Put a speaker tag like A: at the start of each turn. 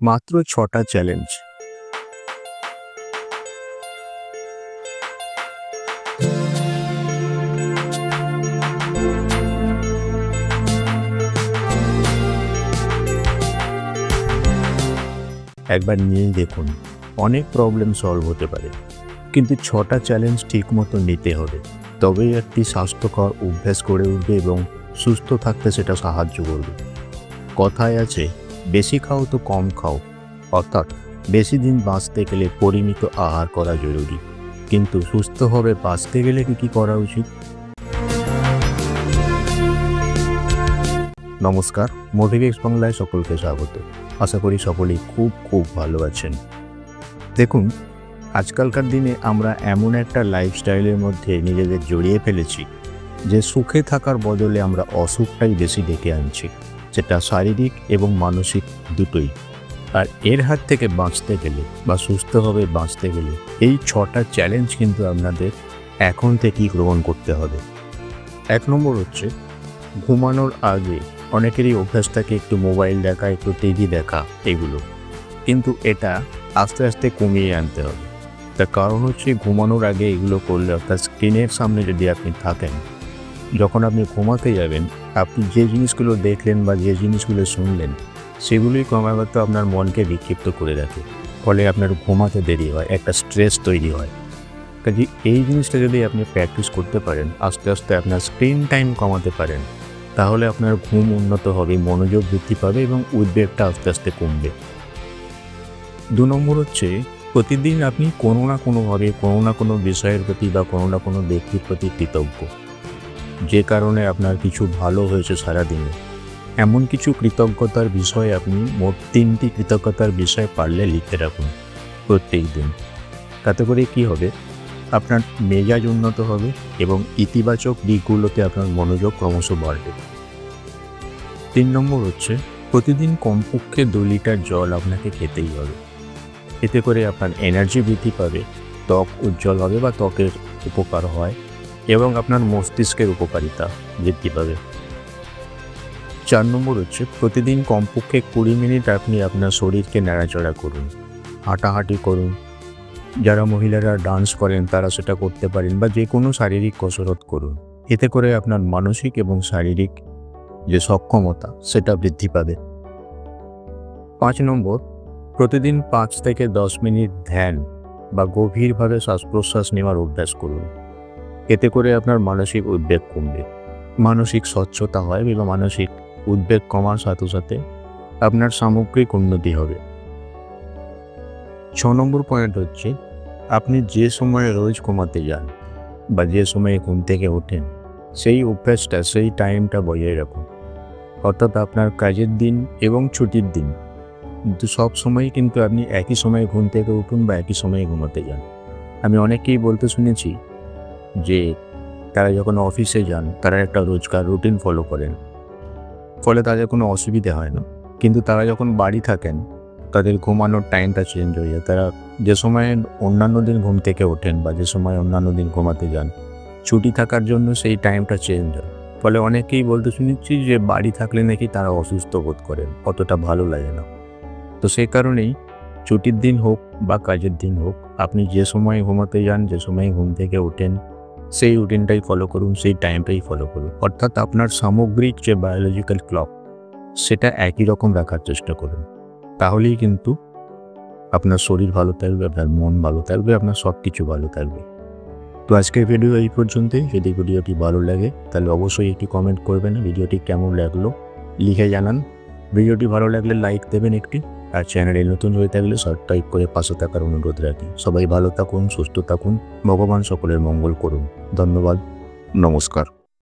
A: মাত্র ৬টা চ্যালেঞ্জ। একবার নিয়েই দেখুন, অনেক প্রবলেম সলভ হতে পারে, কিন্তু ৬টা চ্যালেঞ্জ ঠিকমতো নিতে হবে। তবেই একটি স্বাস্থ্যকর অভ্যাস গড়ে উঠবে এবং সুস্থ থাকতে সেটা সাহায্য করবে। কথায় আছে, বেশি খাও তো কম খাও, অর্থাৎ বেশি দিন বাঁচতে গেলে পরিমিত আহার করা জরুরি। কিন্তু সুস্থভাবে বাঁচতে গেলে কি করা উচিত? নমস্কার, মোটিভেক্স বাংলায় সকলকে স্বাগত। আশা করি সকলেই খুব ভালো আছেন। দেখুন, আজকালকার দিনে আমরা এমন একটা লাইফস্টাইলের মধ্যে নিজেদের জড়িয়ে ফেলেছি যে সুখে থাকার বদলে আমরা অসুখটাই বেশি ডেকে আনছি, যেটা শারীরিক এবং মানসিক দুটোই। আর এর হাত থেকে বাঁচতে গেলে বা সুস্থভাবে বাঁচতে গেলে এই ৬টা চ্যালেঞ্জ কিন্তু আপনাদের এখন থেকেই গ্রহণ করতে হবে। ১ নম্বর হচ্ছে, ঘুমানোর আগে অনেকেরই অভ্যাস থাকে একটু মোবাইল দেখা, একটু টিভি দেখা, এগুলো কিন্তু এটা আস্তে আস্তে কমিয়ে আনতে হবে। তার কারণ হচ্ছে, ঘুমানোর আগে এগুলো করলে, অর্থাৎ স্ক্রিনের সামনে যদি আপনি থাকেন, যখন আপনি ঘুমাতে যাবেন, আপনি যে জিনিসগুলো দেখলেন বা যে জিনিসগুলো শুনলেন সেগুলোই ক্রমাগত আপনার মনকে বিক্ষিপ্ত করে রাখে। ফলে আপনার ঘুমাতে দেরি হয়, একটা স্ট্রেস তৈরি হয়। কাজে এই জিনিসটা যদি আপনি প্র্যাকটিস করতে পারেন, আস্তে আস্তে আপনার স্ক্রিন টাইম কমাতে পারেন, তাহলে আপনার ঘুম উন্নত হবে, মনোযোগ বৃদ্ধি পাবে এবং উদ্বেগটা আস্তে আস্তে কমবে। ২ নম্বর হচ্ছে, প্রতিদিন আপনি কোনো না কোনোভাবে কোনো না কোনো বিষয়ের প্রতি বা কোনো না কোনো ব্যক্তির প্রতি কৃতজ্ঞ, যে কারণে আপনার কিছু ভালো হয়েছে সারাদিনে। এমন কিছু কৃতজ্ঞতার বিষয়ে আপনি মোট ৩টি কৃতজ্ঞতার বিষয় পারলে লিখে রাখুন প্রত্যেক দিন। তাতে করে কী হবে, আপনার মেজাজ উন্নত হবে এবং ইতিবাচক দিকগুলোতে আপনার মনোযোগ ক্রমশ বাড়বে। ৩ নম্বর হচ্ছে, প্রতিদিন কমপক্ষে ২ লিটার জল আপনাকে খেতেই হবে। এতে করে আপনার এনার্জি বৃদ্ধি পাবে, ত্বক উজ্জ্বল হবে বা ত্বকের উপকার হয় এবং আপনার মস্তিষ্কের উপকারিতা বৃদ্ধি পাবে। ৪ নম্বর হচ্ছে, প্রতিদিন কমপক্ষে ২০ মিনিট আপনি আপনার শরীরকে নাড়াচাড়া করুন, হাঁটাহাঁটি করুন। যারা মহিলারা ডান্স করেন তারা সেটা করতে পারেন, বা যে কোনো শারীরিক কসরত করুন। এতে করে আপনার মানসিক এবং শারীরিক যে সক্ষমতা সেটা বৃদ্ধি পাবে। ৫ নম্বর, প্রতিদিন ৫ থেকে ১০ মিনিট ধ্যান বা গভীরভাবে শ্বাস প্রশ্বাস নেওয়ার অভ্যাস করুন। এতে করে আপনার মানসিক উদ্বেগ কমবে, মানসিক স্বচ্ছতা হয় এবং মানসিক উদ্বেগ কমার সাথে সাথে আপনার সামগ্রিক উন্নতি হবে। ৬ নম্বর পয়েন্ট হচ্ছে, আপনি যে সময়ে রোজ ঘুমাতে যান বা যে সময়ে ঘুম থেকে ওঠেন, সেই অভ্যাসটা, সেই টাইমটা বজায় রাখুন। অর্থাৎ আপনার কাজের দিন এবং ছুটির দিন কিন্তু সব সময়ই কিন্তু আপনি একই সময়ে ঘুম থেকে উঠুন বা একই সময়ে ঘুমাতে যান। আমি অনেকেই বলতে শুনেছি যে তারা যখন অফিসে যান তারা একটা রোজকার রুটিন ফলো করেন, ফলে তাদের কোনো অসুবিধে হয় না। কিন্তু তারা যখন বাড়ি থাকেন তাদের ঘুমানোর টাইমটা চেঞ্জ হয়ে যায়। তারা যে সময়ে অন্যান্য দিন ঘুম থেকে ওঠেন বা যে সময় অন্যান্য দিন ঘুমাতে যান, ছুটি থাকার জন্য সেই টাইমটা চেঞ্জ হয়। ফলে অনেকেই বলতে শুনেছি যে বাড়ি থাকলে নাকি তারা অসুস্থ বোধ করেন, অতটা ভালো লাগে না। তো সেই কারণেই ছুটির দিন হোক বা কাজের দিন হোক, আপনি যে সময় ঘুমাতে যান, যে সময় ঘুম থেকে ওঠেন, সেই রুটিনটাই ফলো করুন, সেই টাইমটাই ফলো করুন। অর্থাৎ আপনার সামগ্রিক যে বায়োলজিক্যাল ক্লক সেটা একই রকম রাখার চেষ্টা করুন। তাহলেই কিন্তু আপনার শরীর ভালো থাকবে, আপনার মন ভালো থাকবে, আপনার সব কিছু ভালো থাকবে। তো আজকের ভিডিও এই পর্যন্তই। যদি ভিডিওটি ভালো লাগে তাহলে অবশ্যই একটি কমেন্ট করবেন, ভিডিওটি কেমন লাগলো লিখে জানান। ভিডিওটি ভালো লাগলে লাইক দেবেন একটি, আর চ্যানেলে নতুন হয়ে থাকলে সাবস্ক্রাইব করে পাশে থাকার অনুরোধ রাখি। সবাই ভালো থাকুন, সুস্থ থাকুন, ভগবান সকলের মঙ্গল করুন। ধন্যবাদ, নমস্কার।